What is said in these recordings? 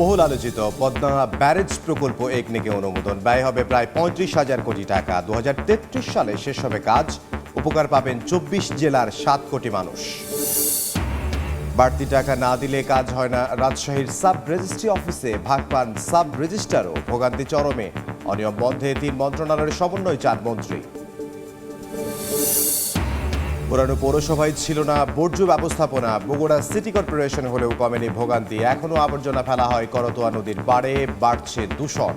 বহুল আলোচিত পদ্মা ব্যারেজ প্রকল্প একনেকে অনুমোদন, ব্যয় হবে প্রায় ৩৫,০০০ কোটি টাকা। ২০৩৩ সালে শেষ হবে কাজ, উপকার পাবেন ২৪ জেলার ৭ কোটি মানুষ। বাড়তি টাকা না দিলে কাজ হয় না। রাজশাহীর সাব রেজিস্ট্রি অফিসে ভাগ পান সাব রেজিস্ট্রারও, ভোগান্তি চরমে। অনিয়ম বন্ধে ৩ মন্ত্রণালয়ের সমন্বয় চান মন্ত্রী। পুরানো পৌরসভায় ছিল না বর্জ্য ব্যবস্থাপনা, বগুড়া সিটি কর্পোরেশন হলেও কমেনি ভোগান্তি। এখনও আবর্জনা ফেলা হয় করতোয়া নদীর পাড়ে, বাড়ছে দূষণ।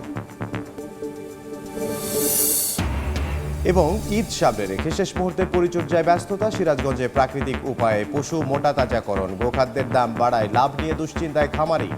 এবং ঈদ সামনে রেখে শেষ মুহূর্তের পরিচর্যায় ব্যস্ততা। সিরাজগঞ্জে প্রাকৃতিক উপায়ে পশু মোটা তাজাকরণ, গোখাদ্যের দাম বাড়ায় লাভ নিয়ে দুশ্চিন্তায় খামারি।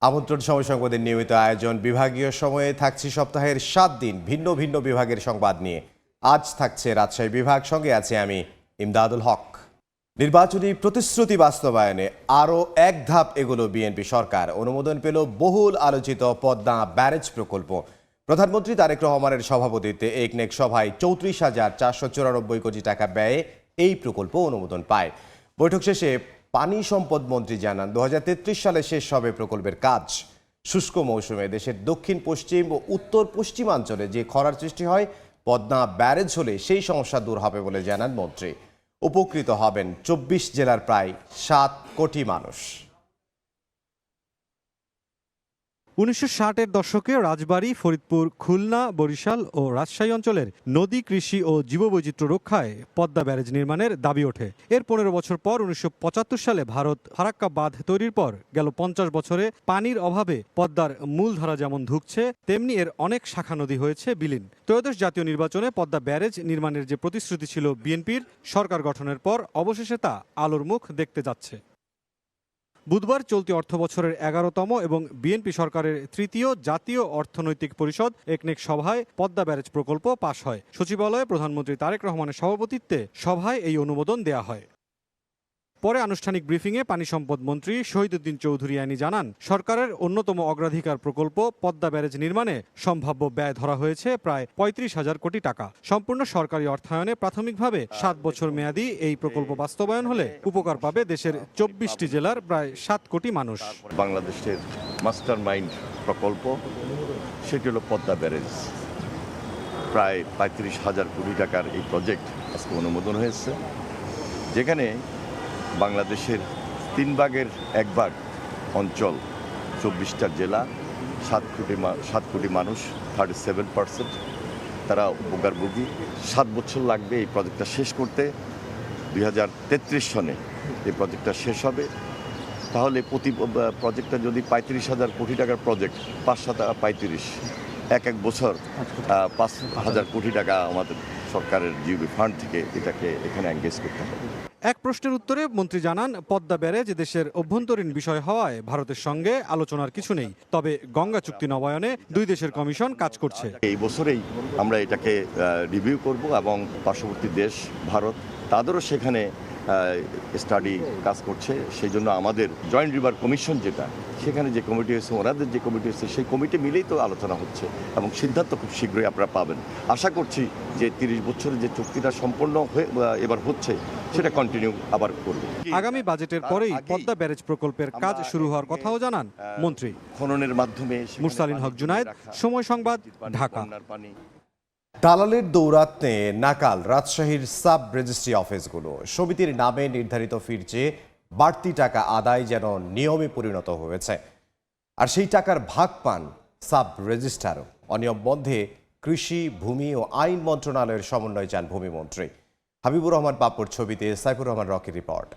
আমন্ত্রণ সময় সংবাদের নিয়মিত আয়োজন। বিভাগীয় সময়ে থাকছি সপ্তাহের ৭ দিন ভিন্ন ভিন্ন বিভাগের সংবাদ নিয়ে। আজ থাকছে রাজশাহী বিভাগ, সঙ্গে আছে আমি ইমদাদুল হক। নির্বাচনী প্রতিশ্রুতি বাস্তবায়নে আরও এক ধাপ এগোলো বিএনপি সরকার। অনুমোদন পেল বহুল আলোচিত পদ্মা ব্যারেজ প্রকল্প। প্রধানমন্ত্রী তারেক রহমানের সভাপতিত্বে একনেক সভায় ৩৪,৪৯৪ কোটি টাকা ব্যয়ে এই প্রকল্প অনুমোদন পায়। বৈঠক শেষে পানি সম্পদ মন্ত্রী জানান, ২০৩৩ সালে শেষ হবে প্রকল্পের কাজ। শুষ্ক মৌসুমে দেশের দক্ষিণ পশ্চিম ও উত্তর পশ্চিমাঞ্চলে যে খরার সৃষ্টি হয়, পদ্মা ব্যারেজ হলে সেই সমস্যা দূর হবে বলে জানান মন্ত্রী। উপকৃত হবেন ২৪ জেলার প্রায় ৭ কোটি মানুষ। ১৯৬০-এর দশকে রাজবাড়ী, ফরিদপুর, খুলনা, বরিশাল ও রাজশাহী অঞ্চলের নদী, কৃষি ও জীববৈচিত্র্য রক্ষায় পদ্মা ব্যারেজ নির্মাণের দাবি ওঠে। এর ১৫ বছর পর ১৯৭৫ সালে ভারত ফারাক্কা বাঁধ তৈরির পর গেল ৫০ বছরে পানির অভাবে পদ্মার মূলধারা যেমন ধুঁকছে, তেমনি এর অনেক শাখা নদী হয়েছে বিলীন। ত্রয়োদশ জাতীয় নির্বাচনে পদ্মা ব্যারেজ নির্মাণের যে প্রতিশ্রুতি ছিল বিএনপির, সরকার গঠনের পর অবশেষে তা আলোর মুখ দেখতে যাচ্ছে। বুধবার চলতি অর্থবছরের ১১তম এবং বিএনপি সরকারের তৃতীয় জাতীয় অর্থনৈতিক পরিষদ একনেক সভায় পদ্মা ব্যারেজ প্রকল্প পাশ হয়। সচিবালয়ে প্রধানমন্ত্রী তারেক রহমানের সভাপতিত্বে সভায় এই অনুমোদন দেয়া হয়। পরে আনুষ্ঠানিক ব্রিফিংয়ে পানি সম্পদ মন্ত্রী শহীদুদ্দিন চৌধুরী আইনি জানান, সরকারের অন্যতম অগ্রাধিকার প্রকল্প পদ্মা ব্যারেজ নির্মাণে সম্ভাব্য ব্যয় ধরা হয়েছে প্রায় ৩৫,০০০ কোটি টাকা। সম্পূর্ণ সরকারি অর্থায়নে প্রাথমিকভাবে ৭ বছর মেয়াদী এই প্রকল্প বাস্তবায়ন হলে উপকার পাবে দেশের ২৪টি জেলার প্রায় ৭ কোটি মানুষ। বাংলাদেশের মাস্টার মাইন্ড প্রকল্প, সেটি হলো পদ্মা ব্যারেজ। প্রায় ৩৫,০০০ কোটি টাকার এই প্রজেক্ট আজকে অনুমোদন হয়েছে, যেখানে বাংলাদেশের ৩ ভাগের ১ ভাগ অঞ্চল, ২৪টা জেলা, ৭ কোটি মানুষ, 37% তারা উপকারভোগী। ৭ বছর লাগবে এই প্রজেক্টটা শেষ করতে। ২০৩৩ সনে এই প্রজেক্টটা শেষ হবে। তাহলে প্রতি প্রজেক্টটা যদি ৩৫,০০০ কোটি টাকার প্রজেক্ট, ৫×৭=৩৫, এক বছর ৫,০০০ কোটি টাকা আমাদের সরকারের জিওবি ফান্ড থেকে এটাকে এখানে এনগেজ করতে হবে। এক প্রশ্নের উত্তরে মন্ত্রী জানান, পদ্মা ব্যারেজ দেশের অভ্যন্তরীণ বিষয় হওয়ায় ভারতের সঙ্গে আলোচনার কিছু নেই, তবে গঙ্গা চুক্তি নবায়নে দুই দেশের কমিশন কাজ করছে। এই বছরেই আমরা এটাকে রিভিউ করব এবং পার্শ্ববর্তী দেশ ভারত, তাদেরও সেখানে স্টাডি কাজ করছে। সেই জন্য আমাদের জয়েন্ট রিভার কমিশন যেটা, সেখানে যে কমিটি হয়েছে, ওনাদের যে কমিটি হয়েছে, সেই কমিটি মিলেই তো আলোচনা হচ্ছে এবং সিদ্ধান্ত খুব শীঘ্রই আপনারা পাবেন। আশা করছি যে ৩০ বছরের যে চুক্তিটা সম্পন্ন হয়ে এবার হচ্ছে, সেটা কন্টিনিউ আবার করবে। আগামী বাজেটের পরেই পদ্মা ব্যারেজ প্রকল্পের কাজ শুরু হওয়ার কথাও জানান মন্ত্রী। খননের মাধ্যমে। মুরসালিন হক জুনায়েদ, সময় সংবাদ, ঢাকা। দালালের দৌরাত্ম্যে নাকাল রাজশাহীর সাব রেজিস্ট্রি অফিসগুলো। সমিতির নামে নির্ধারিত ফির চেয়ে বাড়তি টাকা আদায় যেন নিয়মে পরিণত হয়েছে, আর সেই টাকার ভাগ পান সাব রেজিস্ট্রারও। অনিয়ম বন্ধে কৃষি, ভূমি ও আইন মন্ত্রণালয়ের সমন্বয় চান ভূমিমন্ত্রী। হাবিবুর রহমান পাপ্পুর ছবিতে সাইফুর রহমান রকির রিপোর্ট।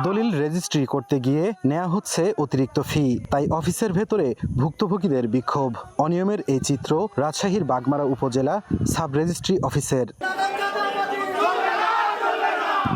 দলিল রেজিস্ট্রি করতে গিয়ে নেওয়া হচ্ছে অতিরিক্ত ফি, তাই অফিসের ভেতরে ভুক্তভোগীদের বিক্ষোভ। অনিয়মের এই চিত্র রাজশাহীর বাগমারা উপজেলা সাব রেজিস্ট্রি অফিসের।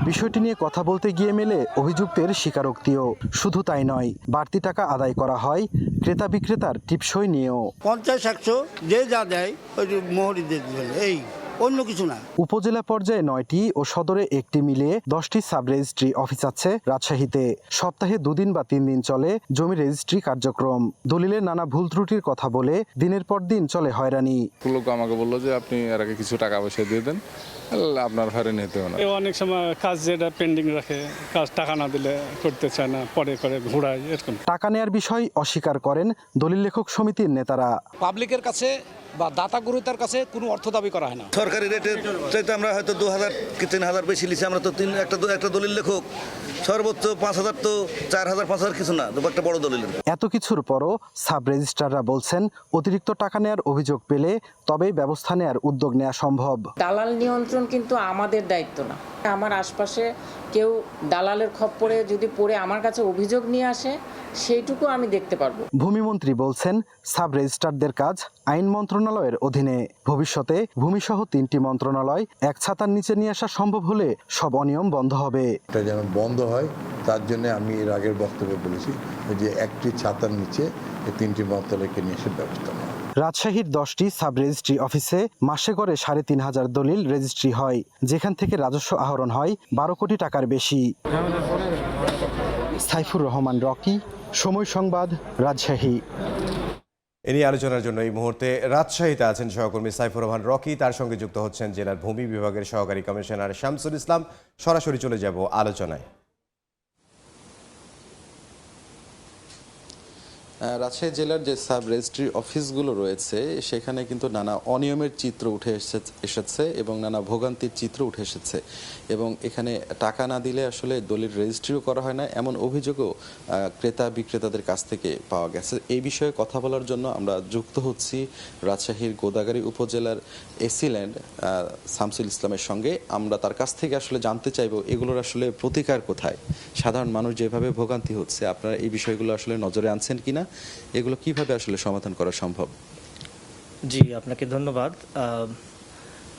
বিষয়টি নিয়ে কথা বলতে গিয়ে মেলে অভিযুক্তের স্বীকারোক্তিও। শুধু তাই নয়, বাড়তি টাকা আদায় করা হয় ক্রেতা বিক্রেতার টিপসই নিয়েও। 50-100 যে যা দেয় ওই মোহরি দিয়ে দিবেন, এই অন্য কিছু না। উপজেলা পর্যায়ে 9টি ও সদরে 1টি মিলিয়ে 10টি সাব রেজিস্ট্রি অফিস আছে রাজশাহীতে। সপ্তাহে 2 দিন বা 3 দিন চলে জমি রেজিস্ট্রি কার্যক্রম। দলিলের নানা ভুল ত্রুটির কথা বলে দিনের পর দিন চলে হয়রানি। লোক আমাকে বললো যে আপনি এর আগে কিছু টাকা পয়সা দিয়ে দেন, আপনার হয়রানি হতে হবে না। অনেক সময় কাজ যেটা পেন্ডিং রাখে, কাজ টাকা না দিলে করতে চায় না, পরে করে ঘোরায়, এরকম। টাকা নেয়ার বিষয় অস্বীকার করেন দলিল লেখক সমিতির নেতারা। পাবলিকের কাছে বা দাতা গ্রহীতার কাছে কোনো অর্থ দাবি করা হয় না। সরকারি রেটের চাইতে আমরা হয়তো 2000 কি 3000 বেশি লিছি। আমরা তো একটা দলিল লেখক সর্বোচ্চ 5000, তো 4000 5000 কিছু না, একটা বড় দলিল। এত কিছুর পরও সাব রেজিস্ট্রাররা বলছেন অতিরিক্ত টাকা নেয়ার অভিযোগ পেলে তবেই ব্যবস্থা নেয়ার উদ্যোগ নেওয়া সম্ভব। দালাল নিয়ন্ত্রণ কিন্তু আমাদের দায়িত্ব না। আমার আশপাশে কেউ দালালের খপ্পরে যদি পড়ে আমার কাছে অভিযোগ নিয়ে আসে, সেইটুকু আমি দেখতে পারবো। ভূমিমন্ত্রী বলছেন সাব রেজিস্ট্রারদের কাজ আইন মন্ত্রণালয়ের অধীনে। ভবিষ্যতে ভূমিসহ 3টি মন্ত্রণালয় এক ছাতার নিচে নিয়ে আসা সম্ভব হলে সব অনিয়ম বন্ধ হবে। এটা যেন বন্ধ হয় তার জন্য আমি এর আগের বক্তব্যে বলেছি যে একটি ছাতার নিচে এই 3টি মন্ত্রণালয়কে নিয়ে এসে ব্যবস্থা নেওয়া। রাজশাহীর 10টি সাব রেজিস্ট্রি অফিসে মাসে গড়ে 3500 দলিল রেজিস্ট্রি হয়, যেখান থেকে রাজস্ব আহরণ হয় 12 কোটি টাকার বেশি। সাইফুর রহমান রকি, সময় সংবাদ, রাজশাহী। এ নিয়ে আলোচনার জন্য এই মুহূর্তে রাজশাহীতে আছেন সহকর্মী সাইফুর রহমান রকি, তার সঙ্গে যুক্ত হচ্ছেন জেলার ভূমি বিভাগের সহকারী কমিশনার শামসুল ইসলাম। সরাসরি চলে যাব আলোচনায়। রাজশাহী জেলার যে সাব রেজিস্ট্রি অফিসগুলো রয়েছে সেখানে কিন্তু নানা অনিয়মের চিত্র উঠে এসেছে এবং নানা ভোগান্তির চিত্র উঠে এসেছে, এবং এখানে টাকা না দিলে আসলে দলিল রেজিস্ট্রিও করা হয় না, এমন অভিযোগও ক্রেতা বিক্রেতাদের কাছ থেকে পাওয়া গেছে। এই বিষয়ে কথা বলার জন্য আমরা যুক্ত হচ্ছি রাজশাহীর গোদাগাড়ী উপজেলার এসিল্যান্ড শামসুল ইসলামের সঙ্গে। আমরা তার কাছ থেকে আসলে জানতে চাইব এগুলোর আসলে প্রতিকার কোথায়, সাধারণ মানুষ যেভাবে ভোগান্তি হচ্ছে আপনারা এই বিষয়গুলো আসলে নজরে আনছেন কিনা, এগুলো কিভাবে আসলে সমাধান করা সম্ভব? জি, আপনাকে ধন্যবাদ।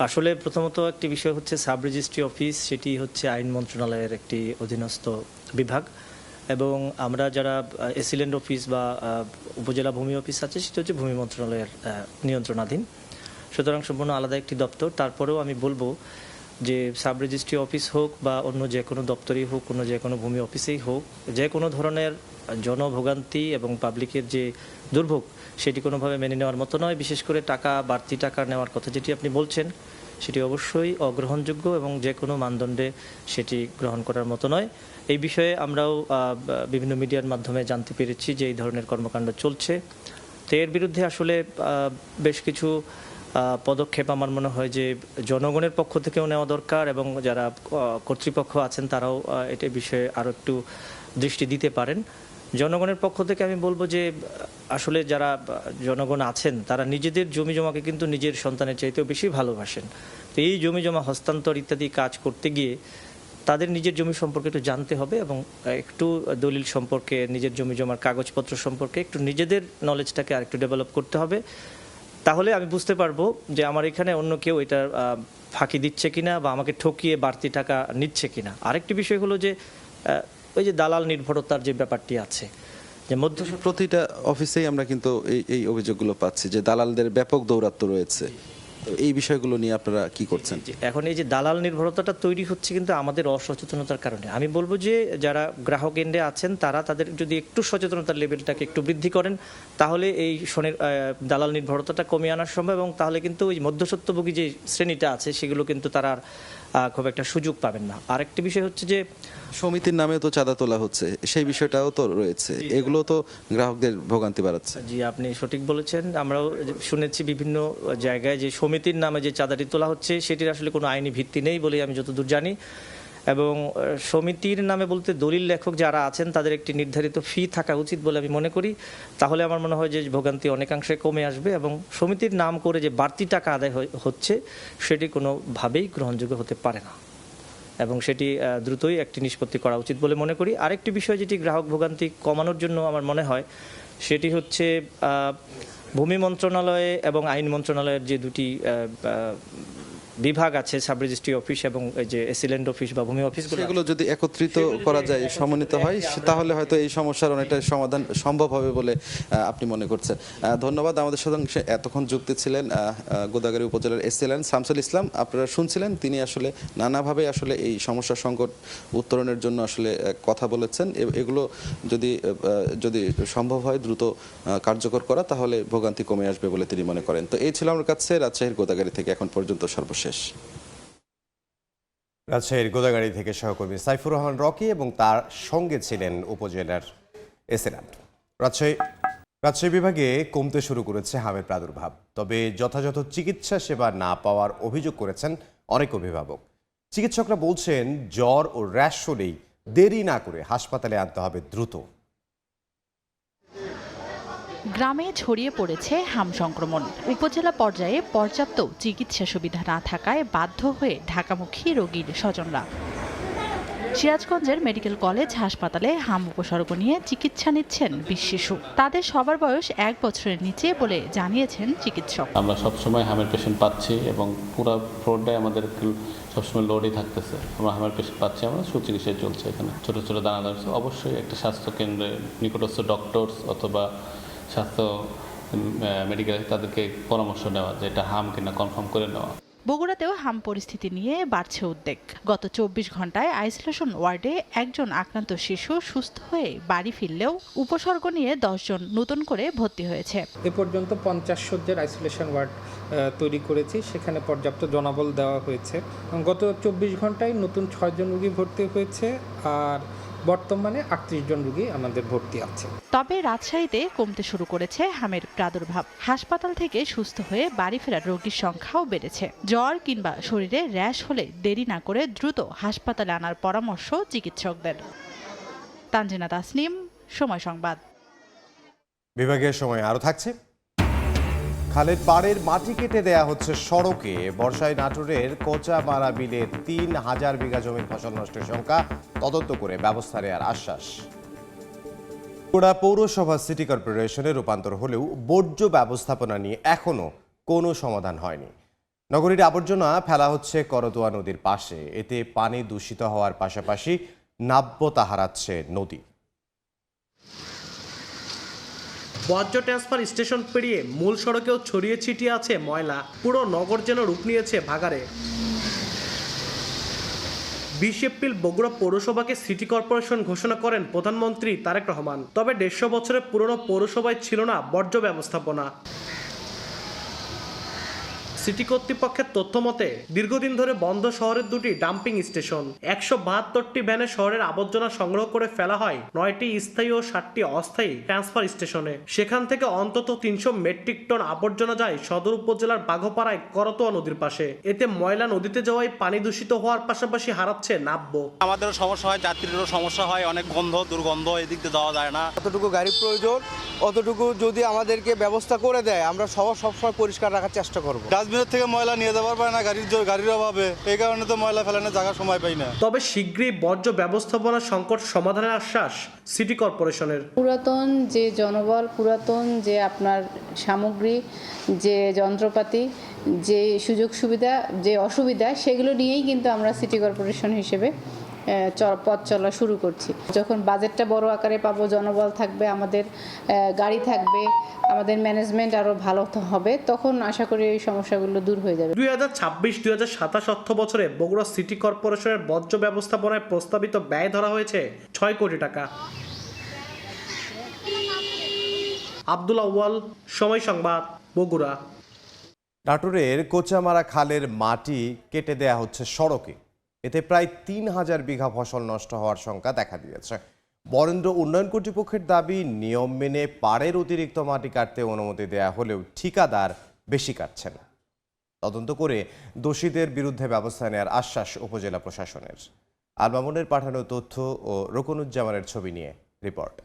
আসলে প্রথমত একটি বিষয় হচ্ছে সাব রেজিস্ট্রি অফিস, সেটি হচ্ছে আইন মন্ত্রণালয়ের একটি অধীনস্থ বিভাগ, এবং আমরা যারা এসিল্যান্ড অফিস বা উপজেলা ভূমি অফিস আছে সেটা হচ্ছে ভূমি মন্ত্রণালয়ের নিয়ন্ত্রণাধীন, সুতরাং সম্পূর্ণ আলাদা একটি দপ্তর। তারপরেও আমি বলবো যে সাব রেজিস্ট্রি অফিস হোক বা অন্য যে কোনো দপ্তরই হোক, যে কোনো ভূমি অফিসেই হোক, যে কোনো ধরনের জনভোগান্তি এবং পাবলিকের যে দুর্ভোগ সেটি কোনোভাবে মেনে নেওয়ার মতো নয়। বিশেষ করে বাড়তি টাকা নেওয়ার কথা যেটি আপনি বলছেন সেটি অবশ্যই অগ্রহণযোগ্য এবং যে কোনো মানদণ্ডে সেটি গ্রহণ করার মতো নয়। এই বিষয়ে আমরাও বিভিন্ন মিডিয়ার মাধ্যমে জানতে পেরেছি যে এই ধরনের কর্মকাণ্ড চলছে। তো এর বিরুদ্ধে আসলে বেশ কিছু পদক্ষেপ আমার মনে হয় যে জনগণের পক্ষ থেকেও নেওয়া দরকার, এবং যারা কর্তৃপক্ষ আছেন তারাও এটা বিষয়ে আরও একটু দৃষ্টি দিতে পারেন। জনগণের পক্ষ থেকে আমি বলবো যে আসলে যারা জনগণ আছেন তারা নিজেদের জমি জমাকে কিন্তু নিজের সন্তানের চাইতেও বেশি ভালোবাসেন। তো এই জমি জমা হস্তান্তর ইত্যাদি কাজ করতে গিয়ে তাদের নিজের জমি সম্পর্কে একটু জানতে হবে, এবং একটু দলিল সম্পর্কে, নিজের জমি জমার কাগজপত্র সম্পর্কে একটু নিজেদের নলেজটাকে আরেকটু ডেভেলপ করতে হবে। তাহলে আমি বুঝতে পারবো যে আমার এখানে অন্য কেউ এটা ফাঁকি দিচ্ছে কিনা বা আমাকে ঠকিয়ে বাড়তি টাকা নিচ্ছে কিনা। আরেকটি বিষয় হলো যে ওই যে দালাল নির্ভরতার যে ব্যাপারটি আছে, যে প্রতিটা অফিসেই আমরা কিন্তু এই অভিযোগগুলো পাচ্ছি যে দালালদের ব্যাপক দৌরাত্ম্য রয়েছে। এই বিষয়গুলো নিয়ে আপনারা কি করছেন? এখন এই যে দালাল নির্ভরতাটা তৈরি হচ্ছে কিন্তু আমাদের অসচেতনতার কারণে। আমি বলবো যে যারা গ্রাহক এন্ডে আছেন তারা তাদের যদি একটু সচেতনতার লেভেলটাকে একটু বৃদ্ধি করেন তাহলে এই দালাল নির্ভরতাটা কমিয়ে আনা সম্ভব, এবং তাহলে কিন্তু ওই মধ্যস্বত্বভোগী যে শ্রেণীটা আছে সেগুলো কিন্তু তারা খুব একটা সুযোগ পাবেন না। আরেকটি বিষয় হচ্ছে যে সমিতির নামে তো চাঁদা তোলা হচ্ছে, সেই বিষয়টাও তো রয়েছে, এগুলো তো গ্রাহকদের ভোগান্তি বাড়াচ্ছে। জি, আপনি সঠিক বলেছেন। আমরাও শুনেছি বিভিন্ন জায়গায় যে সমিতির নামে যে চাঁদাটি তোলা হচ্ছে সেটির আসলে কোনো আইনি ভিত্তি নেই বলে আমি যতদূর জানি, এবং সমিতির নামে বলতে দলিল লেখক যারা আছেন তাদের একটি নির্ধারিত ফি থাকা উচিত বলে আমি মনে করি। তাহলে আমার মনে হয় যে ভোগান্তি অনেকাংশে কমে আসবে, এবং সমিতির নাম করে যে বাড়তি টাকা আদায় হচ্ছে সেটি কোনোভাবেই গ্রহণযোগ্য হতে পারে না, এবং সেটি দ্রুতই একটি নিষ্পত্তি করা উচিত বলে মনে করি। আরেকটি বিষয় যেটি গ্রাহক ভোগান্তি কমানোর জন্য আমার মনে হয় সেটি হচ্ছে ভূমি মন্ত্রণালয়ে এবং আইন মন্ত্রণালয়ের যে দুটি বিভাগ আছে, সাব রেজিস্ট্রি অফিস এবং এই যে এসিল্যান্ড অফিস বা ভূমি অফিসগুলো, সেগুলো যদি একত্রিত করা যায়, সমন্বিত হয়, তাহলে হয়তো এই সমস্যার অনেকটা সমাধান সম্ভব হবে বলে আপনি মনে করছেন। ধন্যবাদ। আমাদের সাথে এতক্ষণ যুক্ত ছিলেন গোদাগাড়ী উপজেলার এসএলএন শামসুল ইসলাম। আপনারা শুনছিলেন তিনি আসলে নানাভাবে আসলে এই সমস্যা সংকট উত্তরণের জন্য আসলে কথা বলেছেন। এগুলো যদি সম্ভব হয় দ্রুত কার্যকর করা, তাহলে ভোগান্তি কমে আসবে বলে তিনি মনে করেন। তো এই ছিল আমার কাছে রাজশাহীর গোদাগাড়ী থেকে এখন পর্যন্ত সর্বশেষ। রাজশাহীর গোদাগাড়ী থেকে সহকর্মী সাইফুর রহমান রকি এবং তার সঙ্গে ছিলেন উপজেলার এসএলএন। রাজশাহী বিভাগে কমতে শুরু করেছে হামের প্রাদুর্ভাব, তবে যথাযথ চিকিৎসা সেবা না পাওয়ার অভিযোগ করেছেন অনেক অভিভাবক। চিকিৎসকরা বলছেন জ্বর ও র্যাশ হলেই দেরি না করে হাসপাতালে আনতে হবে দ্রুত। গ্রামে ছড়িয়ে পড়েছে হাম সংক্রমণ। উপজেলা পর্যায়ে পর্যাপ্ত চিকিৎসা সুবিধা না থাকায় বাধ্য হয়ে ঢাকামুখী রোগীর স্বজনরা সিরাজগঞ্জের মেডিকেল কলেজ হাসপাতালে হাম উপসর্গ নিয়ে চিকিৎসা নিচ্ছেন 20 শিশু। তাদের সবার বয়স 1 বছরের নিচে বলে জানিয়েছেন চিকিৎসক। আমরা সবসময় হামের পেশেন্ট পাচ্ছি এবং পুরো ফ্লোরটাই আমাদের সবসময় লোডই থাকতেছে। আমরা হামের পেশেন্ট পাচ্ছি, আমরা সুচিকিৎসায় চলছে। এখানে ছোট ছোট দানা অবশ্যই একটা স্বাস্থ্য কেন্দ্রে নিকটস্থ ডক্টরস অথবা স্বাস্থ্য মেডিকেল তাদেরকে পরামর্শ নেওয়া যে এটা হাম কিনা কনফার্ম করে নেওয়া। বগুড়াতেও হাম পরিস্থিতি নিয়ে বাড়ছে উদ্বেগ। গত 24 ঘন্টায় আইসোলেশন ওয়ার্ডে একজন আক্রান্ত শিশু সুস্থ হয়ে বাড়ি ফিরলেও উপসর্গ নিয়ে 10 জন নতুন করে ভর্তি হয়েছে। এ পর্যন্ত 50 শয্যার আইসোলেশন ওয়ার্ড তৈরি করেছি, সেখানে পর্যাপ্ত জনবল দেওয়া হয়েছে। গত 24 ঘন্টায় নতুন 6 জন রোগী ভর্তি হয়েছে, আর বর্তমানে 38 জন রোগী আমাদের ভর্তি আছে। তবে রাজশাহীতে কমতে শুরু করেছে হামের প্রাদুর্ভাব। হাসপাতাল থেকে সুস্থ হয়ে বাড়ি ফেরার রোগীর সংখ্যাও বেড়েছে। জ্বর কিংবা শরীরে র্যাশ হলে দেরি না করে দ্রুত হাসপাতালে আনার পরামর্শ চিকিৎসকদের। তানজিনা তাসনিম, সময় সংবাদ। বিভাগের সময় আরও থাকছে। খালের পাড়ের মাটি কেটে দেয়া হচ্ছে সড়কে। বর্ষায় নাটোরের কোচামারা বিলের 3000 বিঘা জমির ফসল নষ্টের সংখ্যা তদন্ত করে ব্যবস্থা নেওয়ার আশ্বাস। বগুড়া পৌরসভা সিটি কর্পোরেশনে রূপান্তর হলেও বর্জ্য ব্যবস্থাপনা নিয়ে এখনো কোনো সমাধান হয়নি। নগরীর আবর্জনা ফেলা হচ্ছে করতোয়া নদীর পাশে। এতে পানি দূষিত হওয়ার পাশাপাশি নাব্যতা হারাচ্ছে নদী। বর্জ্য ট্রান্সফার স্টেশন পেরিয়ে মূল সড়কেও ছড়িয়ে ছিটিয়ে আছে ময়লা। পুরো নগর যেন রূপ নিয়েছে ভাগাড়ে। 20 এপ্রিল বগুড়া পৌরসভাকে সিটি কর্পোরেশন ঘোষণা করেন প্রধানমন্ত্রী তারেক রহমান। তবে 150 বছরের পুরনো পৌরসভায় ছিল না বর্জ্য ব্যবস্থাপনা। সিটি কর্তৃপক্ষের তথ্য মতে দীর্ঘদিন ধরে বন্ধ শহরের 2টি ডাম্পিং স্টেশন। 172টি ভ্যানে শহরের আবর্জনা সংগ্রহ করে ফেলা হয় 9টি স্থায়ী ও 7টি অস্থায়ী ট্রান্সফার স্টেশনে। সেখান থেকে অন্তত 300 মেট্রিক টন আবর্জনা যায় সদর উপজেলার বাঘপাড়ায় করতোয়া নদীর পাশে। এতে ময়লা নদীতে যাওয়ায় পানি দূষিত হওয়ার পাশাপাশি হারাচ্ছে নাব্য। আমাদেরও সমস্যা হয়, যাত্রীদেরও সমস্যা হয়, অনেক গন্ধ দুর্গন্ধ, এদিক দিয়ে যাওয়া যায় না। যতটুকু গাড়ির প্রয়োজন অতটুকু যদি আমাদেরকে ব্যবস্থা করে দেয়, আমরা সবসময় পরিষ্কার রাখার চেষ্টা করব। ডাস্টবিনের থেকে ময়লা নিয়ে যাবার পারে না গাড়ির অভাবে, এই কারণে তো ময়লা ফেলানোর জায়গা সময় পাই না। তবে শীঘ্রই বর্জ্য ব্যবস্থাপনা সংকট সমাধানের আশ্বাস সিটি কর্পোরেশনের। পুরাতন যে জনবল, পুরাতন যে আপনার সামগ্রী, যে যন্ত্রপাতি, যে সুযোগ সুবিধা, যে অসুবিধা, সেগুলো নিয়েই কিন্তু আমরা সিটি কর্পোরেশন হিসেবে পথ চলা শুরু করছি। যখন বাজেটটা বড় আকারে পাবো, জনবল থাকবে, আমাদের গাড়ি থাকবে, আমাদের ম্যানেজমেন্ট আরও ভালো হবে, তখন আশা করি এই সমস্যাগুলো দূর হয়ে যাবে। 2026-2027 অর্থ বছরে বগুড়া সিটি কর্পোরেশনের বর্জ্য ব্যবস্থাপনায় প্রস্তাবিত ব্যয় ধরা হয়েছে 6 কোটি টাকা। আব্দুল আউয়াল, সময় সংবাদ, বগুড়া। নাটোরের কোচামারা খালের মাটি কেটে দেয়া হচ্ছে সড়কে। এতে প্রায় 3000 বিঘা ফসল নষ্ট হওয়ার শঙ্কা দেখা দিয়েছে। বরেন্দ্র উন্নয়ন কর্তৃপক্ষের দাবি, নিয়ম মেনে পাড়ের অতিরিক্ত মাটি কাটতে অনুমতি দেয়া হলেও ঠিকাদার বেশি কাটছেন। তদন্ত করে দোষীদের বিরুদ্ধে ব্যবস্থা নেওয়ার আশ্বাস উপজেলা প্রশাসনের। আল মামুনের পাঠানো তথ্য ও রুকনুজ্জামানের ছবি নিয়ে রিপোর্ট।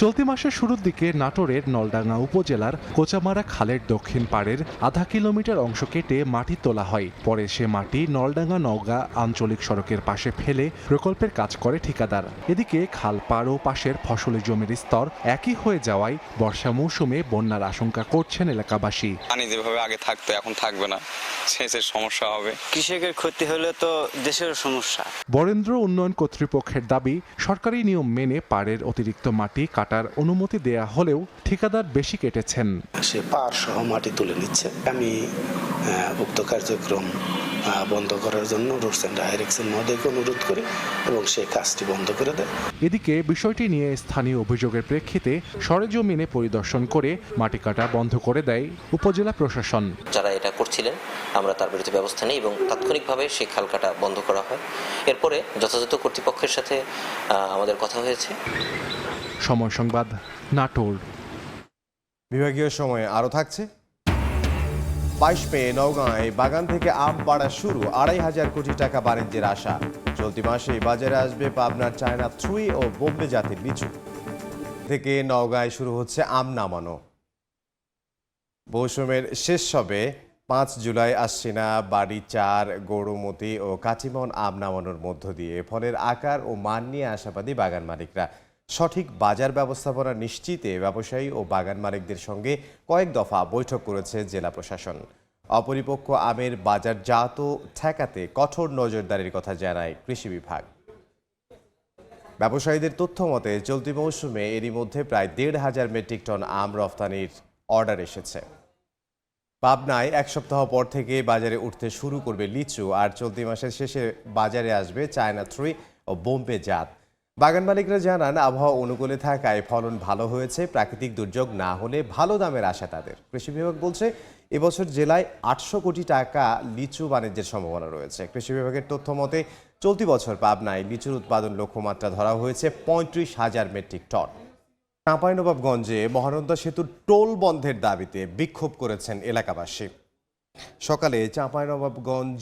চলতি মাসের শুরুর দিকে নাটোরের নলডাঙ্গা উপজেলার কোচামারা খালের দক্ষিণ পাড়ের আধা কিলোমিটার অংশ কেটে মাটি তোলা হয়। পরে সে মাটি নলডাঙ্গা নওগাঁ আঞ্চলিক সড়কের পাশে ফেলে প্রকল্পের কাজ করে ঠিকাদার। এদিকে খাল পাড় ও পাশের ফসলি জমির স্তর একই হয়ে যাওয়ায় বর্ষা মৌসুমে বন্যার আশঙ্কা করছেন এলাকাবাসী। পানি যেভাবে আগে থাকতো এখন থাকবে না, সেচের সমস্যা হবে। কৃষকের ক্ষতি হলে তো দেশের সমস্যা। বরেন্দ্র উন্নয়ন কর্তৃপক্ষের দাবি, সরকারি নিয়ম মেনে পাড়ের অতিরিক্ত মাটি কাটার অনুমতি দেয়া হলেও ঠিকাদার বেশি কেটেছেন। সে পাড় সহ মাটি তুলে নিচ্ছে। আমি উক্ত কার্যক্রম বন্ধ করার জন্য রুটস অ্যান্ড ডাইরেকশন মহোদয়কে অনুরোধ করি এবং সেই কাজটি বন্ধ করে দেয়। এদিকে বিষয়টি নিয়ে স্থানীয় অভিযোগের প্রেক্ষিতে সরেজমিনে পরিদর্শন করে মাটি কাটা বন্ধ করে দেয় উপজেলা প্রশাসন। যারা এটা করছিলেন আমরা তার বিরুদ্ধে ব্যবস্থা নিই এবং তাৎক্ষণিকভাবে সেই খাল কাটা বন্ধ করা হয়। এরপরে যথাযথ কর্তৃপক্ষের সাথে আমাদের কথা হয়েছে। সময় সংবাদ, নাটোর। বিভাগীয় সময়ে আরও থাকছে। 22 মে নওগাঁয় বাগান থেকে আম পাড়া শুরু, 2500 কোটি টাকা বাণিজ্যের আশা। চলতি মাসে বাজারে আসবে পাবনার চায়না 3 ও বোম্বে জাতের লিচু। থেকে নওগাঁয় শুরু হচ্ছে আম নামানো। মৌসুমের শেষ হবে 5 জুলাই আশ্বিনা, বাড়ি 4, গৌরমতি ও কাটিমন আম নামানোর মধ্য দিয়ে। ফলের আকার ও মান নিয়ে আশাবাদী বাগান মালিকরা। সঠিক বাজার ব্যবস্থাপনা নিশ্চিতে ব্যবসায়ী ও বাগান মালিকদের সঙ্গে কয়েক দফা বৈঠক করেছে জেলা প্রশাসন। অপরিপক্ক আমের বাজারজাত ঠেকাতে কঠোর নজরদারির কথা জানায় কৃষি বিভাগ। ব্যবসায়ীদের তথ্য মতে চলতি মৌসুমে এরই মধ্যে প্রায় 1,500 মেট্রিক টন আম রফতানির অর্ডার এসেছে। পাবনায় 1 সপ্তাহ পর থেকে বাজারে উঠতে শুরু করবে লিচু, আর চলতি মাসের শেষে বাজারে আসবে চায়না 3 ও বোম্বে জাত। বাগান মালিকরা জানান, আবহাওয়া অনুকূলে থাকায় ফলন ভালো হয়েছে। প্রাকৃতিক দুর্যোগ না হলে ভালো দামের আশা তাদের। কৃষি বিভাগ বলছে, এবছর জেলায় 800 কোটি টাকা লিচু বাণিজ্যের সম্ভাবনা রয়েছে। কৃষি বিভাগের তথ্য মতে চলতি বছর পাবনায় লিচুর উৎপাদন লক্ষ্যমাত্রা ধরা হয়েছে 35,000 মেট্রিক টন। চাঁপাইনবাবগঞ্জে মহানন্দা সেতুর টোল বন্ধের দাবিতে বিক্ষোভ করেছেন এলাকাবাসী। সকালে চাঁপাইনবাবগঞ্জ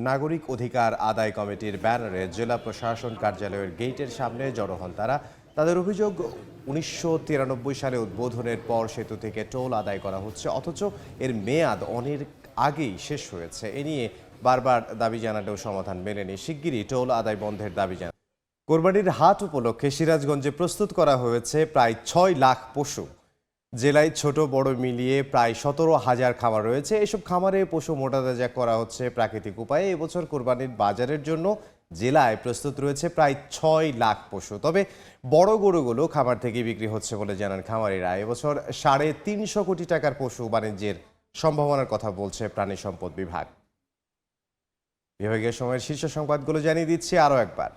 নাগরিক অধিকার আদায় কমিটির ব্যানারে জেলা প্রশাসন কার্যালয়ের গেটের সামনে জড়ো হন তারা। তাদের অভিযোগ, 1993 সালে উদ্বোধনের পর সেতু থেকে টোল আদায় করা হচ্ছে, অথচ এর মেয়াদ অনেক আগেই শেষ হয়েছে। এ নিয়ে বারবার দাবি জানালেও সমাধান মেলেনি। শিগগিরই টোল আদায় বন্ধের দাবি জানান। কোরবানির হাট উপলক্ষে সিরাজগঞ্জে প্রস্তুত করা হয়েছে প্রায় 6 লাখ পশু। জেলায় ছোট বড় মিলিয়ে প্রায় 17,000 খামার রয়েছে। এসব খামারে পশু মোটাতাজা করা হচ্ছে প্রাকৃতিক উপায়ে। এবছর কোরবানির বাজারের জন্য জেলায় প্রস্তুত রয়েছে প্রায় 6 লাখ পশু। তবে বড় গরুগুলো খামার থেকে বিক্রি হচ্ছে বলে জানান খামারিরা। এবছর 350 কোটি টাকার পশু বাণিজ্যের সম্ভাবনার কথা বলছে প্রাণী সম্পদ বিভাগ। বিভাগীয় সময়ের শীর্ষ সংবাদগুলো জানিয়ে দিচ্ছি আরও একবার।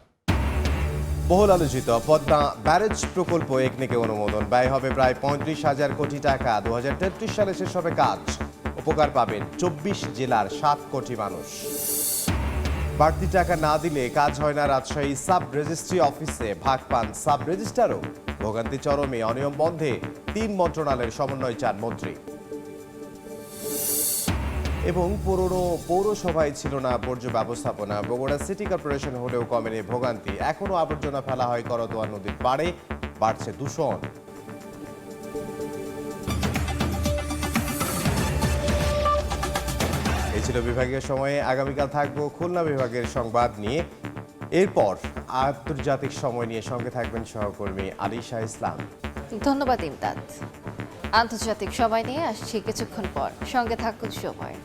বহুল আলোচিত পদ্মা ব্যারেজ প্রকল্প একনেকে অনুমোদন। ব্যয় হবে প্রায় 35,000 কোটি টাকা। 2033 সালে শেষ হবে কাজ। উপকার পাবেন 24 জেলার 7 কোটি মানুষ। বাড়তি টাকা না দিলে কাজ হয় না রাজশাহী সাব রেজিস্ট্রি অফিসে, ভাগ পান সাব রেজিস্ট্রারও। ভোগান্তি চরমে, অনিয়ম বন্ধে 3 মন্ত্রণালয়ের সমন্বয় চান মন্ত্রী। এবং পৌরসভায় ছিল না বর্জ্য ব্যবস্থাপনা। বগুড়া সিটি কর্পোরেশন হলেও কমেনি ভোগান্তি। এখনও আবর্জনা ফেলা হয় করতোয়া নদীর পাড়ে, বাড়ছে দূষণ। এই ছিল বিভাগীয় সময়ে। আগামীকাল থাকবো খুলনা বিভাগের সংবাদ নিয়ে। এরপর আন্তর্জাতিক সময় নিয়ে সঙ্গে থাকবেন সহকর্মী আলিশা ইসলাম। ধন্যবাদ ইমদাদ। আন্তর্জাতিক সময় নিয়ে আসছি কিছুক্ষণ পর, সঙ্গে থাকুন সময়।